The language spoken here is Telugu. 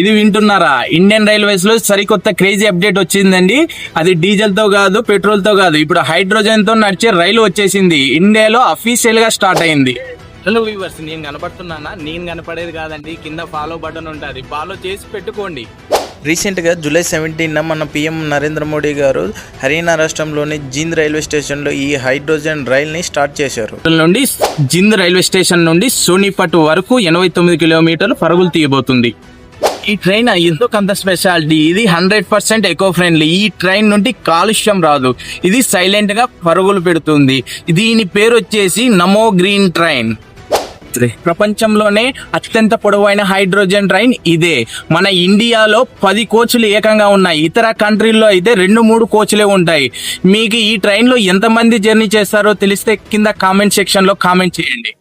ఇది వింటున్నారా? ఇండియన్ రైల్వేస్ లో సరికొత్త క్రేజీ అప్డేట్ వచ్చిందండి. అది డీజిల్ తో కాదు, పెట్రోల్ తో కాదు, ఇప్పుడు హైడ్రోజన్ తో నడిచే రైలు వచ్చేసింది. ఇండియాలో అఫీషియల్ గా స్టార్ట్ అయింది. హలో వ్యూవర్స్, నేను కనపడుతున్నానా? నేను కనపడేది కాదండి, కింద ఫాలో బటన్ ఉంటుంది, ఫాలో చేసి పెట్టుకోండి. రీసెంట్గా జూలై 17న మన పీఎం నరేంద్ర మోడీ గారు హర్యానా రాష్ట్రంలోని జింద్ రైల్వే స్టేషన్లో ఈ హైడ్రోజన్ రైల్ని స్టార్ట్ చేశారు. నుండి జింద్ రైల్వే స్టేషన్ నుండి సోనిపట్ వరకు 89 కిలోమీటర్లు పరుగులు తీయబోతుంది. ఈ ట్రైన్ ఎందుకు అంత స్పెషాలిటీ? ఇది 100% ఎకో ఫ్రెండ్లీ. ఈ ట్రైన్ నుండి కాలుష్యం రాదు, ఇది సైలెంట్ గా పరుగులు పెడుతుంది. దీని పేరు వచ్చేసి నమో గ్రీన్ ట్రైన్. ప్రపంచంలోనే అత్యంత పొడవైన హైడ్రోజన్ ట్రైన్ ఇదే. మన ఇండియాలో 10 కోచ్లు ఏకంగా ఉన్నాయి. ఇతర కంట్రీల్లో అయితే 2-3 కోచ్లే ఉంటాయి. మీకు ఈ ట్రైన్ లో ఎంతమంది జర్నీ చేస్తారో తెలిస్తే కింద కామెంట్ సెక్షన్ లో కామెంట్ చేయండి.